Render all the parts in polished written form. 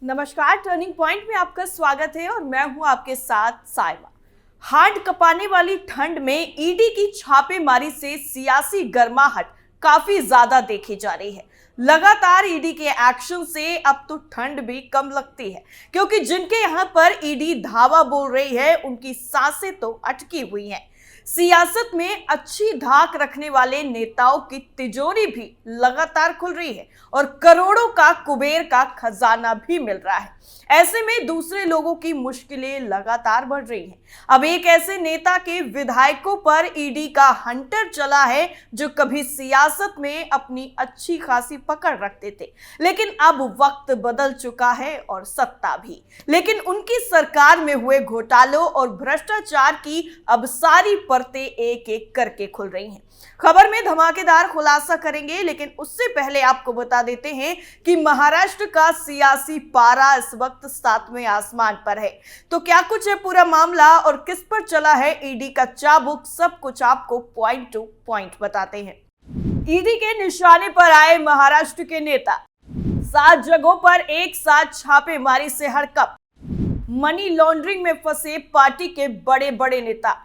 नमस्कार, turning point में आपका स्वागत है और मैं हूं आपके साथ साइमा। हाथ कंपाने वाली ठंड में ईडी की छापेमारी से सियासी गर्माहट काफी ज्यादा देखी जा रही है। लगातार ईडी के एक्शन से अब तो ठंड भी कम लगती है, क्योंकि जिनके यहां पर ईडी धावा बोल रही है उनकी सांसें तो अटकी हुई हैं। सियासत में अच्छी धाक रखने वाले नेताओं की तिजोरी भी लगातार खुल रही है और करोड़ों का कुबेर का खजाना भी मिल रहा है। ऐसे में दूसरे लोगों की मुश्किलें लगातार बढ़ रही हैं। अब एक ऐसे नेता के विधायकों पर ईडी का हंटर चला है जो कभी सियासत में अपनी अच्छी खासी पकड़ रखते थे, लेकिन अब वक्त बदल चुका है और सत्ता भी। लेकिन उनकी सरकार में हुए घोटालों और भ्रष्टाचार की अब सारी परतें एक एक करके खुल रही हैं। खबर में धमाकेदार खुलासा करेंगे, लेकिन उससे पहले आपको बता देते हैं कि महाराष्ट्र का सियासी पारा इस वक्त 7वें आसमान पर है। तो क्या कुछ है पूरा मामला और किस पर चला है ईडी का चाबुक, सब कुछ आपको पॉइंट टू पॉइंट बताते हैं। ईडी के निशाने पर आए महाराष्ट्र के नेता, 7 जगहों पर एक साथ छापेमारी से हड़कंप। मनी लॉन्ड्रिंग में फंसे पार्टी के बड़े बड़े नेता।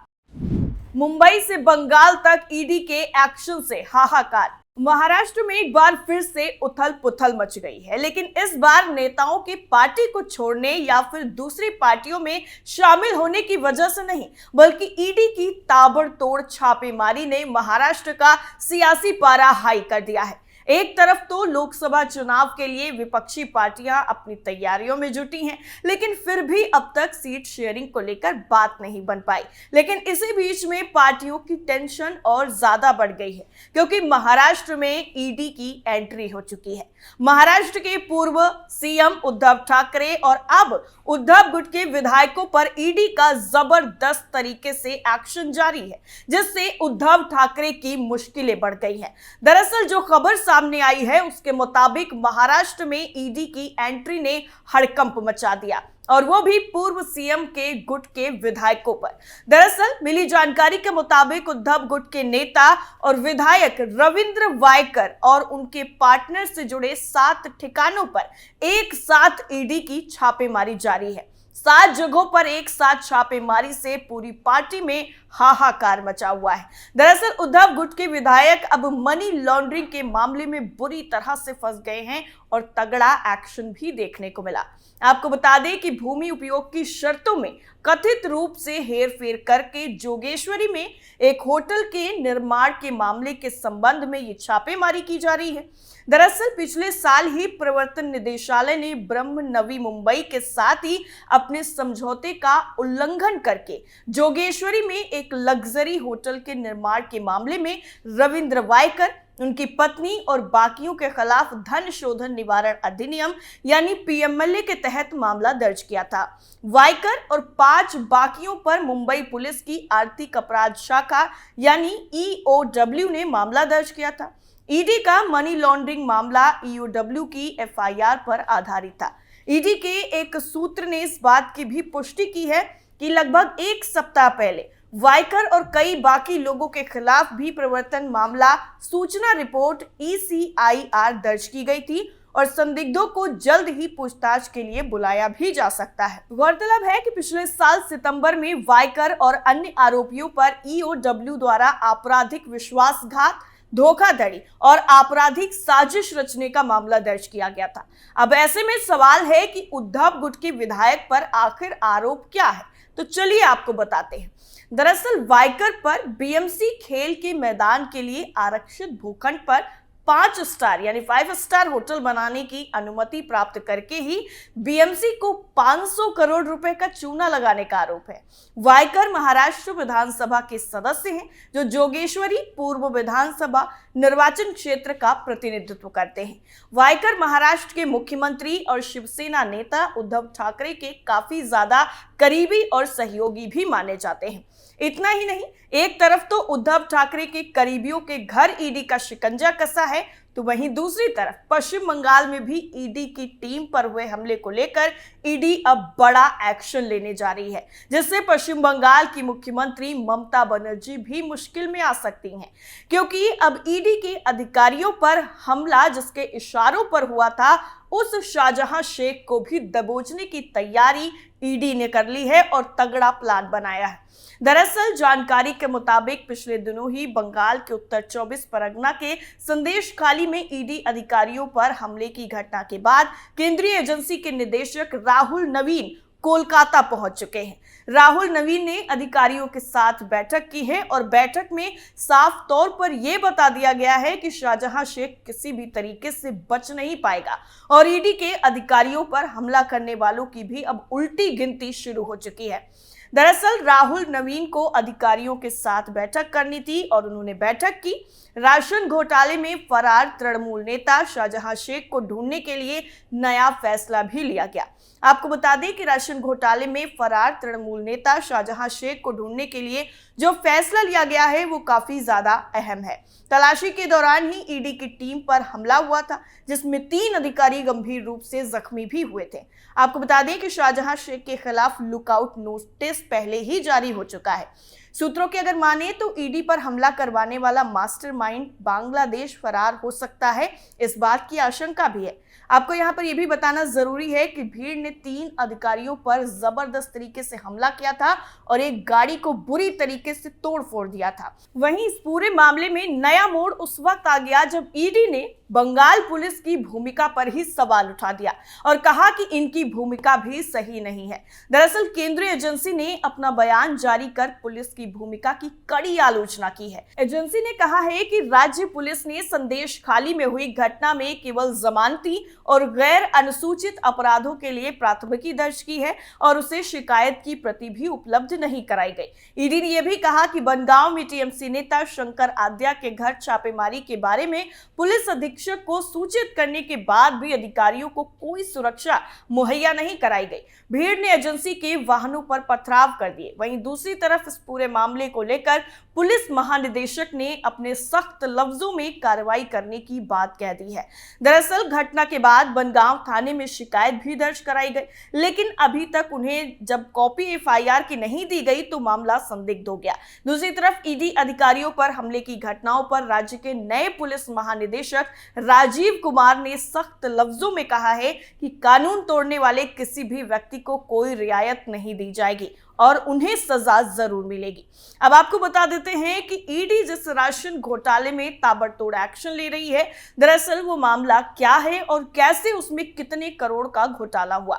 मुंबई से बंगाल तक ईडी के एक्शन से हाहाकार। महाराष्ट्र में एक बार फिर से उथल पुथल मच गई है, लेकिन इस बार नेताओं की पार्टी को छोड़ने या फिर दूसरी पार्टियों में शामिल होने की वजह से नहीं, बल्कि ईडी की ताबड़तोड़ छापेमारी ने महाराष्ट्र का सियासी पारा हाई कर दिया है। एक तरफ तो लोकसभा चुनाव के लिए विपक्षी पार्टियां अपनी तैयारियों में जुटी हैं, लेकिन फिर भी अब तक सीट शेयरिंग को लेकर बात नहीं बन पाई। लेकिन इसी बीच में पार्टियों की टेंशन और ज्यादा बढ़ गई है, क्योंकि महाराष्ट्र में ईडी की एंट्री हो चुकी है। महाराष्ट्र के पूर्व सीएम उद्धव ठाकरे और अब उद्धव गुट के विधायकों पर ईडी का जबरदस्त तरीके से एक्शन जारी है, जिससे उद्धव ठाकरे की मुश्किलें बढ़ गई हैं। दरअसल जो खबर सामने आई है उसके मुताबिक महाराष्ट्र में ईडी की एंट्री ने हड़कंप मचा दिया, और वो भी पूर्व सीएम के गुट के विधायकों पर। दरअसल मिली जानकारी के मुताबिक उद्धव गुट के नेता और विधायक रविंद्र वायकर और उनके पार्टनर से जुड़े 7 ठिकानों पर एक साथ ईडी की छापेमारी जारी है। 7 जगहों पर एक साथ छापेमारी से पूरी पार्टी में हाहाकार मचा हुआ है। दरअसल उद्धव गुट के विधायक अब मनी लॉन्ड्रिंग के मामले में बुरी तरह से फंस गए हैं और तगड़ा एक्शन भी देखने को मिला। आपको बता दें कि भूमि उपयोग की शर्तों में कथित रूप से हेरफेर करके जोगेश्वरी में एक होटल के निर्माण के मामले के संबंध में ये छापेमारी की जा रही है। दरअसल पिछले साल ही प्रवर्तन निदेशालय ने ब्रह्म नवी मुंबई के साथ ही अपने समझौते का उल्लंघन करके जोगेश्वरी में एक लग्जरी होटल के निर्माण के मामले में रविंद्र वायकर, उनकी पत्नी और बाकियों के खिलाफ धन शोधन निवारण अधिनियम यानी पीएमएलए के तहत मामला दर्ज किया था। वायकर और 5 बाकियों पर मुंबई पुलिस की आर्थिक अपराध शाखा यानी ईओडब्ल्यू ने मामला दर्ज किया था। ईडी का मनी लॉन्ड्रिंग मामला ईओडब्ल्यू की एफआईआर पर आधारित था। ईडी के एक सूत्र ने इस बात की भी पुष्टि की है कि लगभग 1 सप्ताह पहले वायकर और कई बाकी लोगों के खिलाफ भी प्रवर्तन मामला सूचना रिपोर्ट ECIR दर्ज की गई थी और संदिग्धों को जल्द ही पूछताछ के लिए बुलाया भी जा सकता है। गौरतलब है कि पिछले साल सितंबर में वायकर और अन्य आरोपियों पर ईओडब्ल्यू द्वारा आपराधिक विश्वासघात, धोखाधड़ी और आपराधिक साजिश रचने का मामला दर्ज किया गया था। अब ऐसे में सवाल है कि उद्धव गुट के विधायक पर आखिर आरोप क्या है, तो चलिए आपको बताते हैं। दरअसल वायकर पर बीएमसी खेल के मैदान के लिए आरक्षित भूखंड पर 5 स्टार यानी 5 स्टार होटल बनाने की अनुमति प्राप्त करके ही बीएमसी को 500 करोड़ रुपए का चूना लगाने का आरोप है। वायकर महाराष्ट्र विधानसभा के सदस्य हैं, जो जोगेश्वरी पूर्व विधानसभा निर्वाचन क्षेत्र का प्रतिनिधित्व करते हैं। वायकर महाराष्ट्र के मुख्यमंत्री और शिवसेना नेता उद्धव ठाकरे के काफी ज्यादा करीबी और सहयोगी भी माने जाते हैं। इतना ही नहीं, एक तरफ तो उद्धव ठाकरे के करीबियों के घर ईडी का शिकंजा कसा है, तो वहीं दूसरी तरफ पश्चिम बंगाल में भी ईडी की टीम पर हुए हमले को लेकर ईडी अब बड़ा एक्शन लेने जा रही है, जिससे पश्चिम बंगाल की मुख्यमंत्री ममता बनर्जी भी मुश्किल में आ सकती हैं, क्योंकि अब ईडी के अधिकारियों पर हमला जिसके इशारों पर हुआ था, उस शाहजहां शेख को भी दबोचने की तैयारी ईडी ने कर ली है और तगड़ा प्लान बनाया है। दरअसल जानकारी के मुताबिक पिछले दिनों ही बंगाल के उत्तर 24 परगना के संदेश खाली में ईडी अधिकारियों पर हमले की घटना के बाद केंद्रीय एजेंसी के निदेशक राहुल नवीन कोलकाता पहुंच चुके हैं। राहुल नवीन ने अधिकारियों के साथ बैठक की है और बैठक में साफ तौर पर यह बता दिया गया है कि शाहजहां शेख किसी भी तरीके से बच नहीं पाएगा और ईडी के अधिकारियों पर हमला करने वालों की भी अब उल्टी गिनती शुरू हो चुकी है। दरअसल राहुल नवीन को अधिकारियों के साथ बैठक करनी थी और उन्होंने बैठक की। राशन घोटाले में फरार तृणमूल नेता शाहजहां शेख को ढूंढने के लिए नया फैसला भी लिया गया। आपको बता दें कि राशन घोटाले में फरार तृणमूल नेता शाहजहां शेख को ढूंढने के लिए जो फैसला लिया गया है वो काफी ज्यादा अहम है। तलाशी के दौरान ही ईडी की टीम पर हमला हुआ था, जिसमें 3 अधिकारी गंभीर रूप से जख्मी भी हुए थे। आपको बता दें कि शाहजहां शेख के खिलाफ लुकआउट नोटिस पहले ही जारी हो चुका है। सूत्रों की अगर माने तो ईडी पर हमला करवाने वाला मास्टरमाइंड बांग्लादेश फरार हो सकता है, इस बात की आशंका भी है। आपको यहाँ पर यह भी बताना जरूरी है कि भीड़ ने 3 अधिकारियों पर जबरदस्त तरीके से हमला किया था और एक गाड़ी को बुरी तरीके से तोड़फोड़ दिया था। वहीं इस पूरे मामले में नया मोड़ उस वक्त आ गया जब ईडी ने बंगाल पुलिस की भूमिका पर ही सवाल उठा दिया और कहा कि इनकी भूमिका भी सही नहीं है। दरअसल केंद्रीय एजेंसी ने अपना बयान जारी कर पुलिस की भूमिका की कड़ी आलोचना की है। एजेंसी ने कहा है कि राज्य पुलिस ने संदेश खाली में हुई घटना में केवल जमानती और गैर अनुसूचित अपराधों के लिए प्राथमिकी दर्ज की है और उसे शिकायत की प्रति भी उपलब्ध नहीं कराई गई। ईडी ने यह भी कहा कि बनगांव में टीएमसी नेता शंकर आद्या के घर छापेमारी के बारे में पुलिस अधीक्षक को सूचित करने के बाद भी अधिकारियों को कोई सुरक्षा मुहैया नहीं कराई गई। भीड़ ने एजेंसी के वाहनों पर पथराव कर दिए। वहीं दूसरी तरफ इस पूरे मामले को लेकर पुलिस महानिदेशक ने अपने सख्त लफ्जों में कार्रवाई करने की बात कह दी है। दरअसल घटना के बाद बनगांव थाने में शिकायत भी दर्ज कराई गई, लेकिन अभी तक उन्हें जब कॉपी एफआईआर की नहीं दी गई तो मामला संदिग्ध हो गया। दूसरी तरफ ईडी अधिकारियों पर हमले की घटनाओं पर राज्य के नए पुलिस महानिदेशक राजीव कुमार ने सख्त लफ्जों में कहा है कि कानून तोड़ने वाले किसी भी व्यक्ति को कोई रियायत नहीं दी जाएगी और उन्हें सजा जरूर मिलेगी। अब आपको बता देते हैं कि ईडी जिस राशन घोटाले में ताबड़तोड़ एक्शन ले रही है, दरअसल वो मामला क्या है और कैसे उसमें कितने करोड़ का घोटाला हुआ।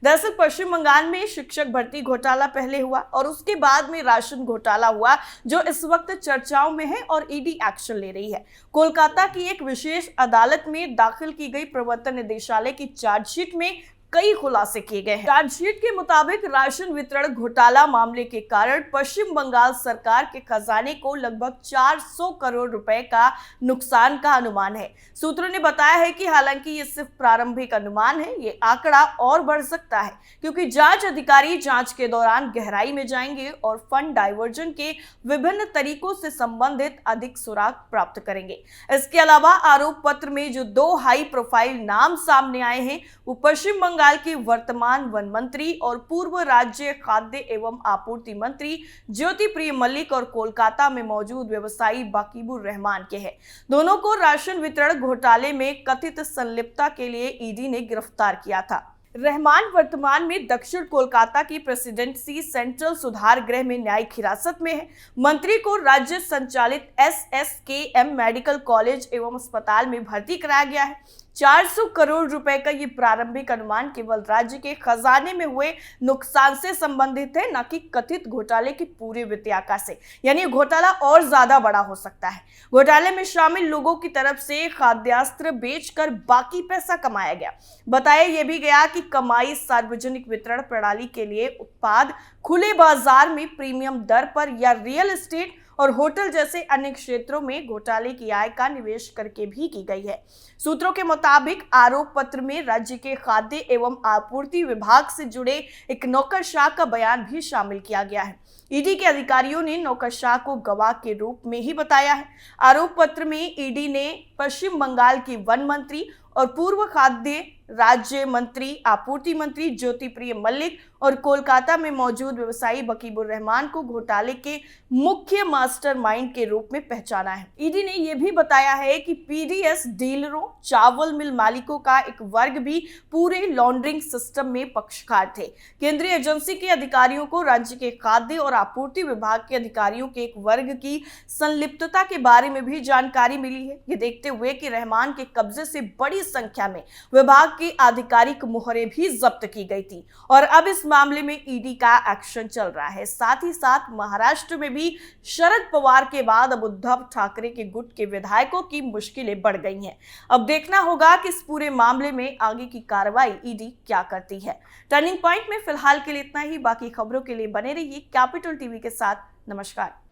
दरअसल पश्चिम बंगाल में शिक्षक भर्ती घोटाला पहले हुआ और उसके बाद में राशन घोटाला हुआ, जो इस वक्त चर्चाओं में है और ईडी एक्शन ले रही है। कोलकाता की एक विशेष अदालत में दाखिल की गई प्रवर्तन निदेशालय की चार्जशीट में कई खुलासे किए गए हैं। चार्जशीट के मुताबिक राशन वितरण घोटाला मामले के कारण पश्चिम बंगाल सरकार के खजाने को लगभग 400 करोड़ रुपए का नुकसान का अनुमान है। सूत्रों ने बताया है कि हालांकि ये सिर्फ प्रारंभिक अनुमान है, ये आंकड़ा और बढ़ सकता है क्योंकि जांच अधिकारी जांच के दौरान गहराई में जाएंगे और फंड डाइवर्जन के विभिन्न तरीकों से संबंधित अधिक सुराग प्राप्त करेंगे। इसके अलावा आरोप पत्र में जो 2 हाई प्रोफाइल नाम सामने आए हैं वो पश्चिम बंगाल के वर्तमान वन मंत्री और पूर्व राज्य खाद्य एवं आपूर्ति मंत्री ज्योति प्रिय मल्लिक और कोलकाता में मौजूद व्यवसायी बाकिबुर रहमान के हैं। दोनों को राशन वितरण घोटाले में कथित संलिप्तता के लिए ईडी ने गिरफ्तार किया था। रहमान वर्तमान में दक्षिण कोलकाता की प्रेसिडेंसी सेंट्रल सुधार गृह में न्यायिक हिरासत में है। मंत्री को राज्य संचालित SSKM मेडिकल कॉलेज एवं अस्पताल में भर्ती कराया गया है। 400 करोड़ रुपए का ये प्रारंभिक अनुमान केवल राज्य के खजाने में हुए नुकसान से संबंधित है, न कि कथित घोटाले की पूरी वित्तीयता से। यानी घोटाला और ज्यादा बड़ा हो सकता है। घोटाले में शामिल लोगों की तरफ से खाद्यास्त्र बेचकर बाकी पैसा कमाया गया। बताया यह भी गया कि कमाई सार्वजनिक वितरण प्रणाली के लिए उत्पाद खुले बाजार में प्रीमियम दर पर या रियल एस्टेट और होटल जैसे अन्य क्षेत्रों में घोटाले की आय का निवेश करके भी की गई है। सूत्रों के मुताबिक आरोप पत्र में राज्य के खाद्य एवं आपूर्ति विभाग से जुड़े एक नौकरशाह का बयान भी शामिल किया गया है। ईडी के अधिकारियों ने नौकरशाह को गवाह के रूप में ही बताया है। आरोप पत्र में ईडी ने पश्चिम बंगाल की वन मंत्री और पूर्व खाद्य राज्य मंत्री आपूर्ति मंत्री ज्योति प्रिय मल्लिक और कोलकाता में मौजूद व्यवसायी बकीबुर रहमान को घोटाले के मुख्य मास्टरमाइंड के रूप में पहचाना है। ईडी ने यह भी बताया है कि पीडीएस डीलरों, चावल मिल मालिकों का एक वर्ग भी पूरे लॉन्ड्रिंग सिस्टम में पक्षकार थे। केंद्रीय एजेंसी के अधिकारियों को राज्य के खाद्य और आपूर्ति विभाग के अधिकारियों के एक वर्ग की संलिप्तता के बारे में भी जानकारी मिली है। ये देखते हुए कि रहमान के कब्जे से बड़ी संख्या में विभाग की आधिकारिक मुहरें भी जब्त की गई थी और अब इस मामले में ईडी का एक्शन चल रहा है। साथ ही साथ महाराष्ट्र में भी शरद पवार के बाद अब उद्धव ठाकरे के गुट के विधायकों की मुश्किलें बढ़ गई हैं। अब देखना होगा कि इस पूरे मामले में आगे की कार्रवाई ईडी क्या करती है। टर्निंग पॉइंट में फिलहाल के लिए इतना ही। बाकी खबरों के लिए बने रहिए कैपिटल टीवी के साथ। नमस्कार।